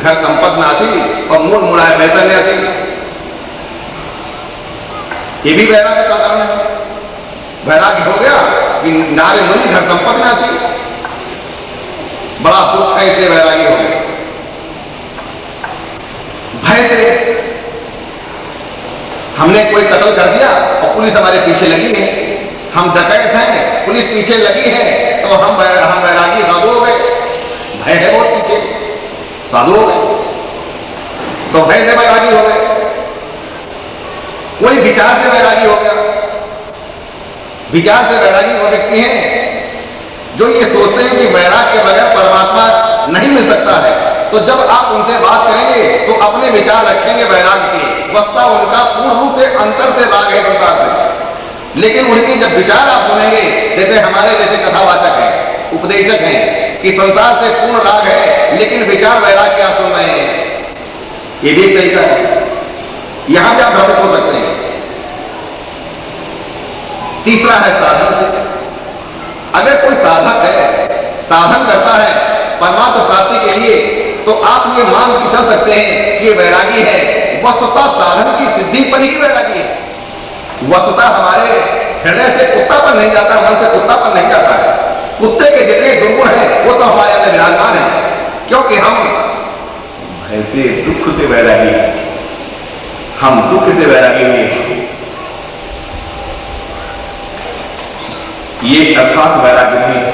घर संपत्ति नासी और मूड मुड़ाए वैसा न्यासी। ये भी वैराग्य का कारण है। वैराग्य हो गया कि नारे मुझे घर संपत्ति नासी, बड़ा दुख है इसलिए वैराग्य हो गया। भय से हमने कोई कत्ल कर दिया और पुलिस हमारे पीछे लगी है, हम डकैत हैं, पुलिस पीछे लगी है, तो हम वैरागी साधु हो गए। भय है बहुत पीछे, साधु हो गए, तो भय से वैरागी हो गए। कोई विचार से वैरागी हो गया। विचार से वैरागी वो व्यक्ति हैं जो ये सोचते हैं कि वैराग के बगैर परमात्मा नहीं मिल सकता है। तो जब आप उनसे बात करेंगे तो अपने विचार रखेंगे वैराग के, वस्तुतः उनका पूर्ण रूप से अंतर से राग है संसार से। लेकिन उनके जब विचार आप सुनेंगे, जैसे हमारे जैसे कथावाचक हैं, उपदेशक हैं, कि संसार से पूर्ण राग है लेकिन विचार वैराग के आप सुन रहे हैं, ये भी एक तरीका है। यहां भी आप भ्रमित हो सकते हैं। तीसरा है साधन से। अगर कोई साधक है, साधन करता है परमात्मा प्राप्ति के लिए, तो आप ये मान के चल सकते हैं कि वैरागी है। वस्तुतः साधन की सिद्धि पर ही वैरागी है। वस्तुतः हमारे हृदय से कुत्ता पर नहीं जाता, मन से कुत्ता पर नहीं जाता है। कुत्ते के जितने दुर्गुण हैं वो तो हमारे अंदर विराजमान है, क्योंकि हम भय से दुख से वैरागी हैं, हम दुख से वैरागी हुए। ये यथार्थ वैराग्य नहीं है,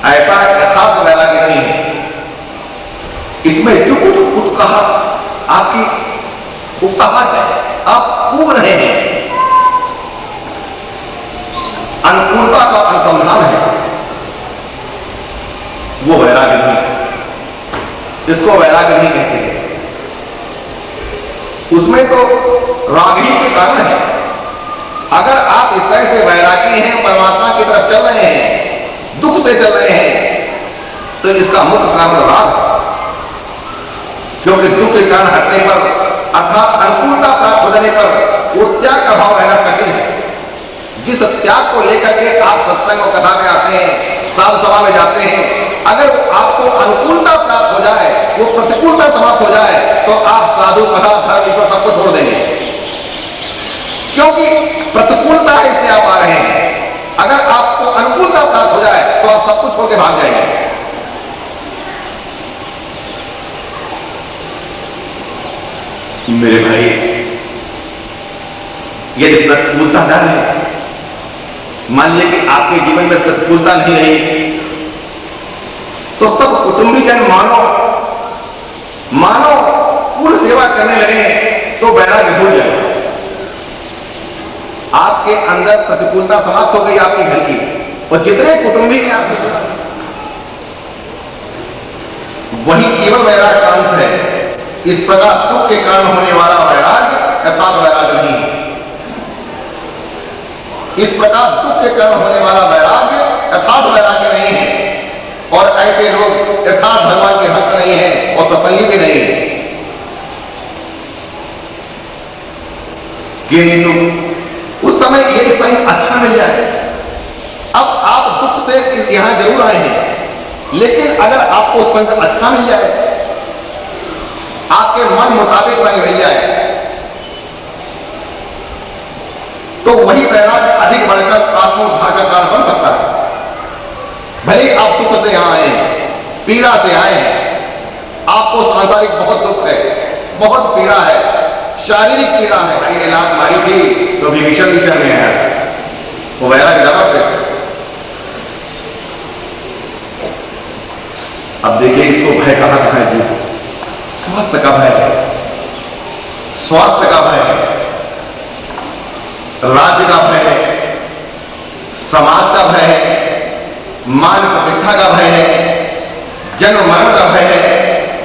ऐसा यथार्थ वैराग्य नहीं है। इसमें जो कुछ उत्कहा आपकी उपहार है, आप कूद रहे हैं, अनुकूलता का अनुसंधान है, वो वैराग्य नहीं है। जिसको वैराग्य नहीं कहते, उसमें तो राग ही के कारण है। अगर आप इस तरह से वैरागी हैं, परमात्मा की तरफ चल रहे हैं, दुख से चल रहे हैं, तो इसका मुख्य कारण राग है। क्योंकि दुख के कारण हटने पर अर्थात अनुकूलता प्राप्त हो जाने पर वो त्याग का भाव रहना कठिन है। जिस त्याग को लेकर के आप सत्संग और कथा में आते हैं, साधु सभा में जाते हैं, अगर आपको अनुकूलता प्राप्त हो जाए, वो प्रतिकूलता समाप्त हो जाए, तो आप साधु कथा धर्म ईश्वर सबको छोड़ देंगे। क्योंकि प्रतिकूलता है इसलिए आप आ रहे हैं। अगर आपको अनुकूलता प्राप्त हो जाए तो आप सब कुछ छोड़ के भाग जाएंगे। मेरे भाई, यदि प्रतिकूलता न रहे, मान लीजिए कि आपके जीवन में प्रतिकूलता नहीं रही, तो सब कुटुंबी जन मानो कुल सेवा करने लगे तो वैराग्य भूल जाए। आपके अंदर प्रतिकूलता समाप्त हो गई आपके घर की, और जितने कुटुंबी हैं आपके सेवा, वही केवल वैराग का अंश है। इस प्रकार दुख के कारण होने वाला वैराग्य यथार्थ वैराग्य नहीं है। इस प्रकार दुख के कारण होने वाला वैराग्य यथार्थ वैराग्य नहीं है। और ऐसे लोग यथार्थ भगवान के भक्त नहीं है और सत्संगी भी नहीं है। किंतु उस समय ये संग अच्छा मिल जाए। अब आप दुख से यहां जरूर आए हैं, लेकिन अगर आपको संग अच्छा मिल जाए, आपके मन मुताबिक संग मिल जाए, तो वही वैराग्य अधिक बढ़कर आत्मोद्धार का कारण बन सकता है। भले आप दुख से यहां आए हैं, पीड़ा से आए हैं, आपको सांसारिक बहुत दुख है, बहुत पीड़ा है, शारीरिक पीड़ा है, कहीं ने लात मारी थी तो विभीषण में आया, वो वैराग्य ज्यादा श्रेष्ठ है। अब देखिए इसको भय कहां है जी? स्वास्थ्य का भय है, स्वास्थ्य का भय है, राज्य का भय है, समाज का भय है, मान प्रतिष्ठा का भय है, जन्म मरण का भय है,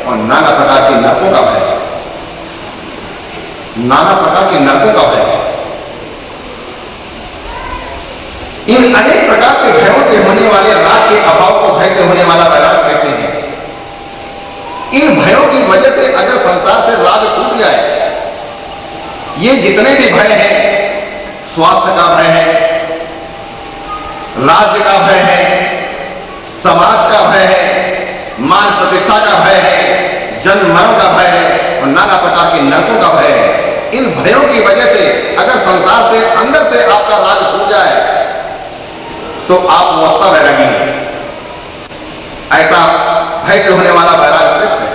और नाना प्रकार के नरकों का भय है। नाना प्रकार के नरकों का भय है। इन अनेक प्रकार के भयों से होने वाले राग के अभाव को भय से होने वाला वैराग कहते हैं। इन भयों की वजह से अगर संसार से राग छूट जाए, ये जितने भी भय हैं, स्वास्थ्य का भय है, राज्य का भय है, समाज का भय है, मान प्रतिष्ठा का भय है, जन्म मरण का भय है और नाना प्रकार के नरकों का भय है। इन भयों की वजह से अगर संसार से अंदर से आपका राग छूट जाए तो आप अवस्था वैरागी हैं। ऐसा भय से होने वाला वैराग श्रेष्ठ है।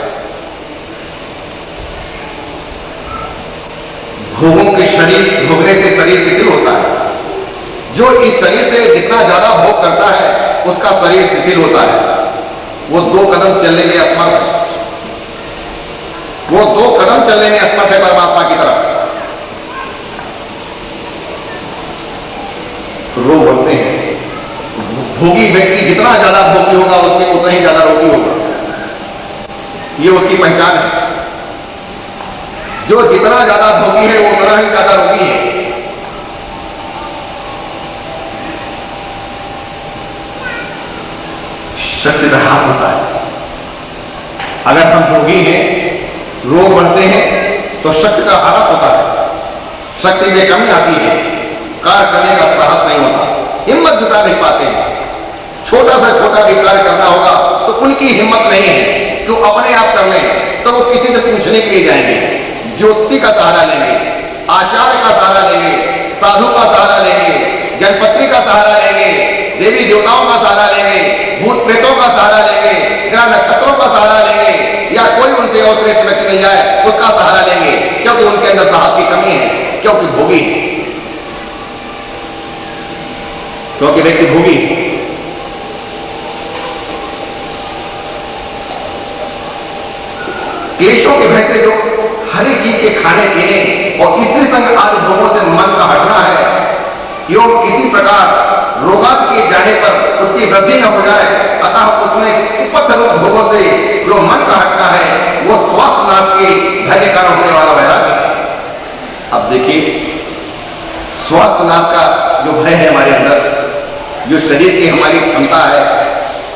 भोगों के शरीर भोगने से शरीर शिथिल होता है। जो इस शरीर से जितना ज्यादा भोग करता है उसका शरीर शिथिल होता है। वो 2 कदम चलने में असमर्थ है। वो 2 कदम चलने में असमर्थ है परमात्मा की तरफ। रोग बढ़ते हैं। भोगी व्यक्ति जितना ज्यादा भोगी होगा उसमें उतना ही ज्यादा रोगी होगा। ये उसकी पहचान है। जो जितना ज्यादा भोगी है वो उतना ही ज्यादा रोगी है। शक्ति का ह्रास होता है। अगर हम भोगी हैं, रोग बढ़ते हैं तो शक्ति का ह्रास होता है। शक्ति में कमी आती है। कार्य करने का साहस नहीं होता। हिम्मत जुटा नहीं पाते हैं। छोटा सा छोटा भी कार्य करना होगा तो उनकी हिम्मत नहीं है कि वो अपने आप कर लें। तो वो किसी से पूछने के लिए जाएंगे। ज्योतिषी का सहारा लेंगे, आचार्य का सहारा लेंगे, साधु का सहारा लेंगे, जनपत्री का सहारा लेंगे, देवी देवताओं का सहारा लेंगे, भूत प्रेतों का सहारा लेंगे, ग्रह नक्षत्रों का सहारा लेंगे, या कोई उनसे और श्रेष्ठ व्यक्ति मिल जाए उसका सहारा लेंगे, क्योंकि उनके अंदर साहस की कमी है, क्योंकि भोगी, क्योंकि व्यक्ति भोगी। क्लेशों के भय से जो हर एक चीज के खाने पीने और स्त्री संग आदि भोगों से मन का हटना है, एवं किसी प्रकार रोगात के जाने पर उसकी वृद्धि न हो जाए, अतः उसमें कुपथ रूप भोगों से जो मन का हटना है वो स्वास्थ्य नाश के भय के कारण होने वाला वैराग्य है। अब देखिए, स्वास्थ्य नाश का जो भय है हमारे अंदर, जो शरीर की हमारी क्षमता है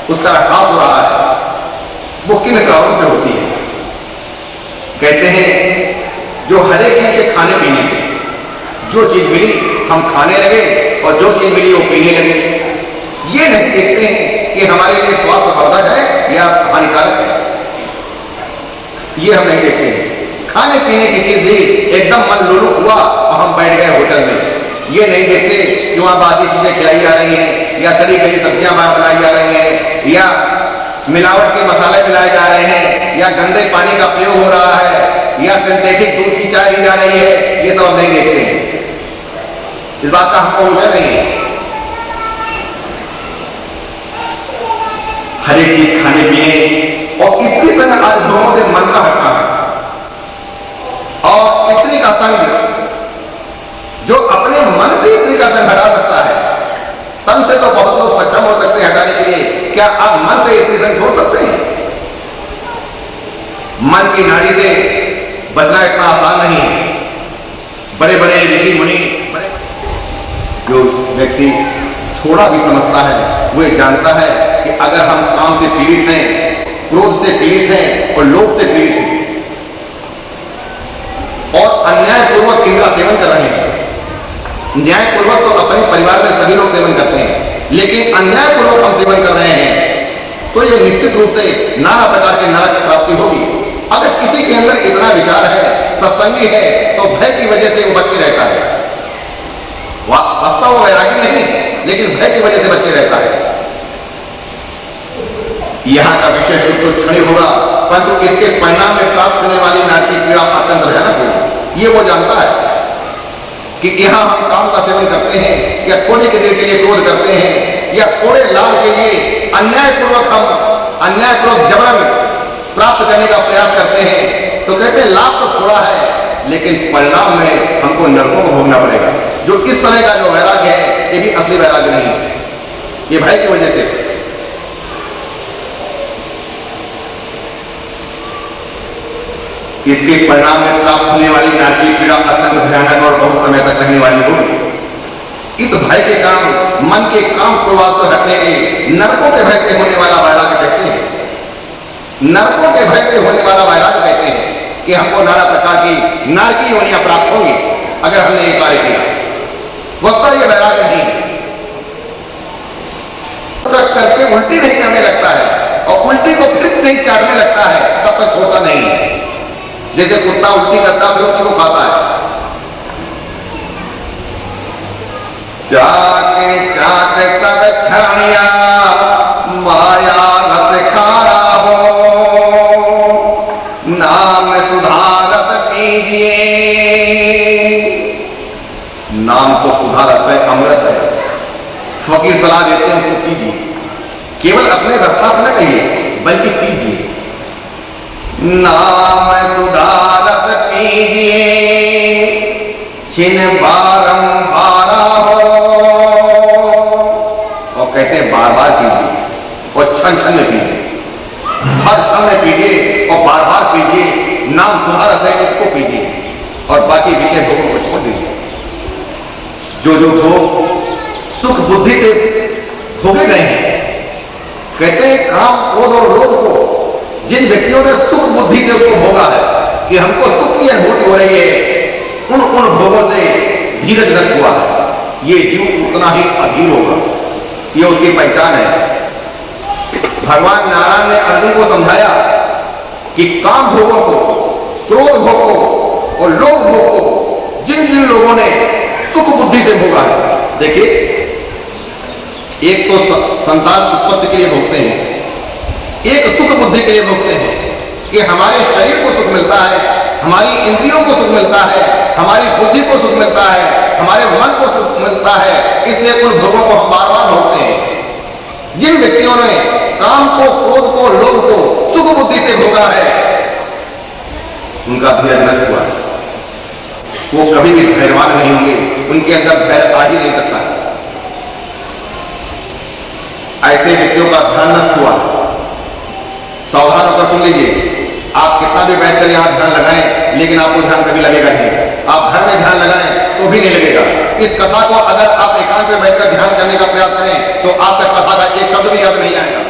उसका ह्रास हो रहा है, वो किन कारणों से होती है? कहते हैं जो हर एक चीज के खाने पीने से, जो चीज मिली हम खाने लगे और जो चीज मिली वो पीने लगे। ये नहीं देखते हैं कि हमारे लिए स्वास्थ्यवर्धक है या हानिकारक है। ये हम नहीं देखते हैं। खाने पीने की चीज दी, एकदम मन लुलुक हुआ और हम बैठ गए होटल में। ये नहीं देखते कि वहां बासी चीजें खिलाई जा रही हैं, या सड़ी गली सब्जियां बनाई जा रही हैं, या मिलावट के मसाले मिलाए जा रहे हैं, या गंदे पानी का प्रयोग हो रहा है, या सिंथेटिक दूध की चाय दी जा रही है। ये सब नहीं देखते हैं। इस बात का हमको होश नहीं है। हर एक चीज खाने पीने और स्त्री संग आदि भोगों से मन का हटना है। और स्त्री का संग, जो अपने मन से स्त्री का संग हटा सकता है, तन से तो बहुत लोग सक्षम हो सकते हैं हटाने के लिए, क्या आप मन से स्त्री संग छोड़ सकते हैं? मन की नाड़ी से बचना इतना आसान नहीं है। बड़े बड़े ऋषि मुनि, जो व्यक्ति थोड़ा भी समझता है वो ये जानता है कि अगर हम काम से पीड़ित हैं, क्रोध से पीड़ित हैं और लोभ से पीड़ित हैं और अन्यायपूर्वक इनका सेवन कर रहे हैं, न्यायपूर्वक तो अपने परिवार में सभी लोग सेवन करते हैं, लेकिन अन्यायपूर्वक हम सेवन कर रहे हैं, तो ये निश्चित रूप से नाना प्रकार के नरक की प्राप्ति होगी। अगर किसी के अंदर इतना विचार है, सत्संगी है, तो भय की वजह से वो बच के रहता है। वास्तव वो वैरागी नहीं, लेकिन भय की वजह से बच के रहता है। यहां का विशेष रूप तो क्षणिक होगा, परंतु इसके परिणाम में प्राप्त होने वाली नारकीय पीड़ा अत्यंत भयानक होगी। ये वो जानता है कि यहां हम काम का सेवन करते हैं, या थोड़ी की देर के लिए क्रोध करते हैं, या थोड़े लाभ के लिए अन्यायपूर्वक जबरन प्राप्त करने का प्रयास करते हैं, तो कहते हैं लाभ तो थोड़ा है, लेकिन परिणाम में हमको नरकों को भोगना पड़ेगा। जो इस तरह का जो वैराग्य है, ये भी असली वैराग्य नहीं है, ये भय की वजह से। इसके परिणाम में प्राप्त होने वाली नारकीय पीड़ा अत्यंत भयानक और बहुत समय तक रहने वाली होगी। इस भय के कारण मन के काम प्रवाह से हटने के, नरकों के भय से होने वाला वैराग्य कहते हैं। नरकों के भय से होने वाला वैराग्य कहते हैं कि हमको नाना प्रकार की नारकीय योनियां प्राप्त होंगी अगर हमने ये कार्य किया। वस्तुतः ये वैराग्य नहीं है। करके उल्टी नहीं करने लगता है और उल्टी को फिर नहीं चाटने लगता है तब तक छोड़ता नहीं है। जैसे कुत्ता उल्टी करता फिर उसी को खाता है। चाके चाके सब छानिया माया रस खारा हो, नाम सुधारस पीजिए। नाम तो सुधारस है, अमृत है। फकीर सलाह देते हैं उसको पीजिए, केवल अपने रसना से न कहिए बल्कि पीजिए। नाम सुधारस पीजिए छिन बारंबार हो, और कहते हैं बार बार पीजिए और क्षण क्षण में पीजिए, हर क्षण में पीजिए और बार बार पीजिए। नाम सुधारस है, इसको पीजिए और बाकी विषय भोगों को छोड़ दीजिए। जो जो भोग सुख बुद्धि से भोगे गए हैं, कहते हैं काम क्रोध और लोभ को जिन व्यक्तियों ने सुख बुद्धि से उसको भोगा है कि हमको सुख की अनुभूति हो रही है, उन भोगों से धीरज नष्ट हुआ है। ये जीव उतना ही अधीर होगा, ये उसकी पहचान है। भगवान नारायण ने अर्जुन को समझाया कि काम भोगों को, क्रोध भोग को और लोभ भोग को जिन जिन लोगों ने सुख बुद्धि से भोगा है, देखिए एक तो संतान उत्पत्ति के लिए भोगते हैं, एक सुख बुद्धि के लिए भोगते हैं कि हमारे शरीर को सुख मिलता है, हमारी इंद्रियों को सुख मिलता है, हमारी बुद्धि को सुख मिलता है, हमारे मन को सुख मिलता है, इसलिए उन भोगों को हम बार बार भोगते हैं। जिन व्यक्तियों ने काम को, क्रोध को, लोभ को सुख बुद्धि से भोगा है, उनका धैर्य नष्ट हुआ है। वो कभी भी धैर्यवान नहीं होंगे, उनके अंदर धैर्य आ ही नहीं सकता। ऐसे व्यक्तियों का ध्यान नष्ट हुआ। सावधान होकर सुन लीजिए, आप कितना भी बैठकर यहां ध्यान लगाएं, लेकिन आपको ध्यान कभी लगेगा नहीं। आप घर में ध्यान लगाएं तो भी नहीं लगेगा। इस कथा को अगर आप एकांत में बैठकर ध्यान करने का प्रयास करें तो आप तक कथा का एक शब्द भी याद नहीं आएगा।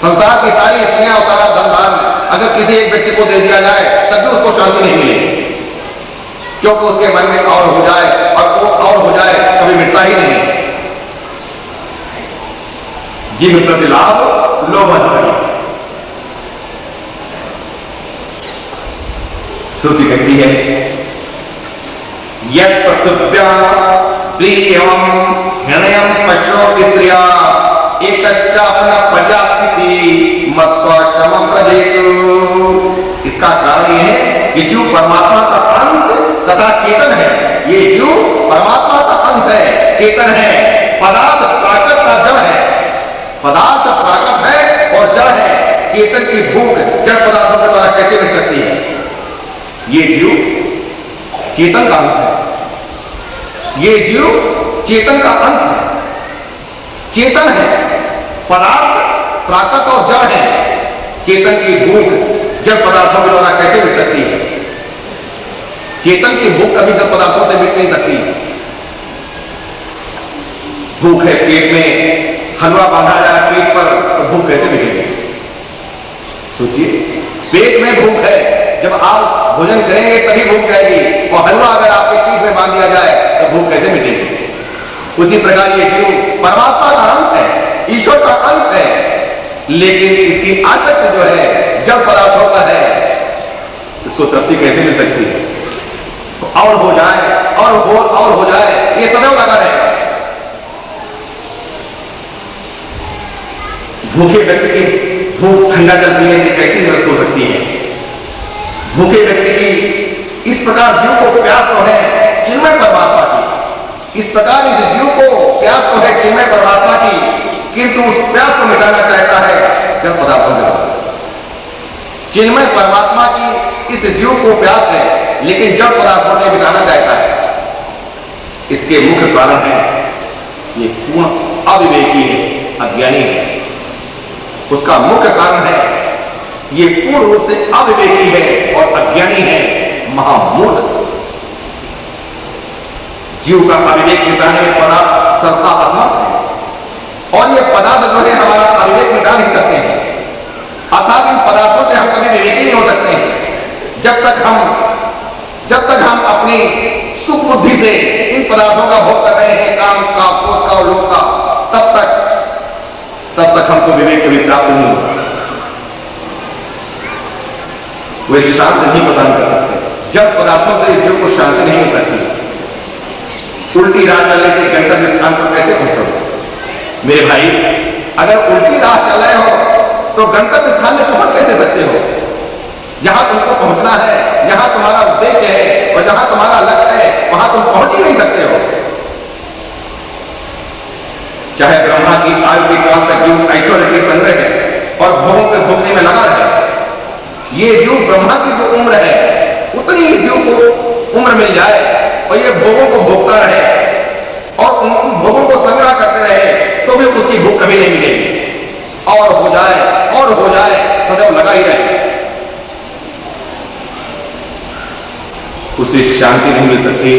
संसार की सारी स्त्रियां और सारा धन अगर किसी एक व्यक्ति को दे दिया जाए तब भी उसको शांति नहीं मिलेगी, क्योंकि उसके मन में और हो जाए और वो और हो जाए, कभी मिटता ही नहीं। जिन प्रति लाभ लोभन करें। श्रुति कहती है यत् पृथिव्या प्रियम हृणयम पशो स्त्रिया एकश्चापन प्रजापति मत्वा शमं प्रजेतु। इसका कारण यह है कि जीव परमात्मा का अंश तथा चेतन है। ये जीव परमात्मा का अंश है, चेतन है। पदार्थ प्राकृत का जड़ है, पदार्थ प्राकृत है और जड़ है। चेतन की भूख जड़ पदार्थों के द्वारा कैसे मिट सकती है? ये जीव चेतन का अंश है, ये जीव चेतन का अंश है, चेतन है। पदार्थ प्राकृत और जड़ है। चेतन की भूख जड़ पदार्थों के द्वारा कैसे मिट सकती है? चेतन की भूख कभी जड़ पदार्थों से मिट नहीं सकती। भूख है पेट में, हलवा बांधा जाए पेट पर तो भूख कैसे मिटेगी? सोचिए, पेट में भूख है, जब आप भोजन करेंगे तभी भूख जाएगी, और हलवा अगर आपके पीठ में बांध दिया जाए तो भूख कैसे मिटेगी? उसी प्रकार ये जीव परमात्मा का अंश है, ईश्वर का अंश है, लेकिन इसकी आसक्ति जो है जड़ पदार्थों का है, इसको तृप्ति कैसे मिल सकती है? तो और हो जाए और हो जाए, ये सदैव लगा रहेगा। भूखे व्यक्ति की भूख ठंडा जल पीने से कैसे निवृत्त हो सकती है? भूखे व्यक्ति की इस प्रकार जीव को प्यास तो है चिन्मय परमात्मा की, इस प्रकार इस जीव को प्यास तो है चिन्मय परमात्मा की, किंतु उस प्यास को मिटाना चाहता है जड़ पदार्थों द्वारा। चिन्मय परमात्मा की इस जीव को प्यास है, लेकिन जड़ पदार्थों से मिटाना चाहता है। इसके मुख्य कारण है ये पूर्ण अविवेकी है, अज्ञानी है। उसका मुख्य कारण है ये पूर्ण रूप से अविवेकी है और अज्ञानी है, महामूर्ख। जीव का अविवेक मिटाने में पदार्थ सर्वथा असमर्थ है, और ये पदार्थ जो है हमारा अविवेक मिटा नहीं सकते हैं। अर्थात इन पदार्थों से हम कभी विवेकी नहीं हो सकते हैं। जब तक हम अपनी सुख बुद्धि से इन पदार्थों का भोग कर रहे हैं, काम का, क्रोध का और लोभ का, तब तक हमको विवेक कभी प्राप्त नहीं होता, वैसे शांति नहीं प्रदान कर सकते। जब पदार्थों से इस जीव को शांति नहीं मिल सकती, उल्टी राह चलने से गंतव्य स्थान पर कैसे पहुंचोगे? मेरे भाई, अगर उल्टी राह चल रहे हो तो गंतव्य स्थान में पहुंच कैसे सकते हो? जहां तुमको पहुंचना है, जहां तुम्हारा उद्देश्य है और जहां तुम्हारा लक्ष्य है, वहां तुम पहुंच ही नहीं सकते हो। चाहे ब्रह्मा की आयु के काल तक जीव ऐश्वर्य के संग्रह है और भोगों के भोगने में लगा रहे, ये जीव ब्रह्मा की जो उम्र है उतनी इस जीव को उम्र मिल जाए और ये भोगों को भोगता रहे और उन भोगों को संग्रह करते रहे तो भी उसकी भूख कभी नहीं मिलेगी, और हो जाए सदैव लगा ही रहे, उसे शांति नहीं मिल सकती।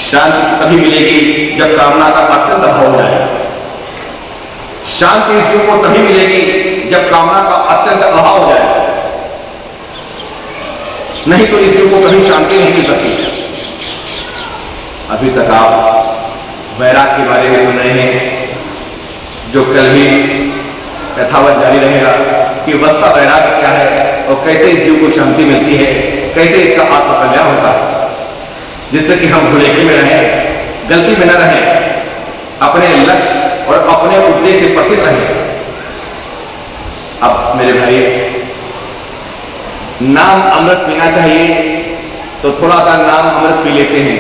शांति तभी मिलेगी जब कामना का अत्यंत अभाव हो जाए। शांति इस जीव को तभी मिलेगी जब कामना का अत्यंत अभाव हो जाए, नहीं तो इस जीव को कभी शांति नहीं मिल सकती। अभी तक आप वैराग के बारे में सुन रहे हैं, जो कल भी यथावत जारी रहेगा कि वस्ता वैराग क्या है और कैसे इस जीव को शांति मिलती है, कैसे इसका आत्मकल्याण होता है, जिससे कि हम भुलेखे में रहें, गलती में न रहें, अपने लक्ष्य और अपने उद्देश्य से पतित रहें। अब मेरे भाई, नाम अमृत पीना चाहिए तो थोड़ा सा नाम अमृत पी लेते हैं।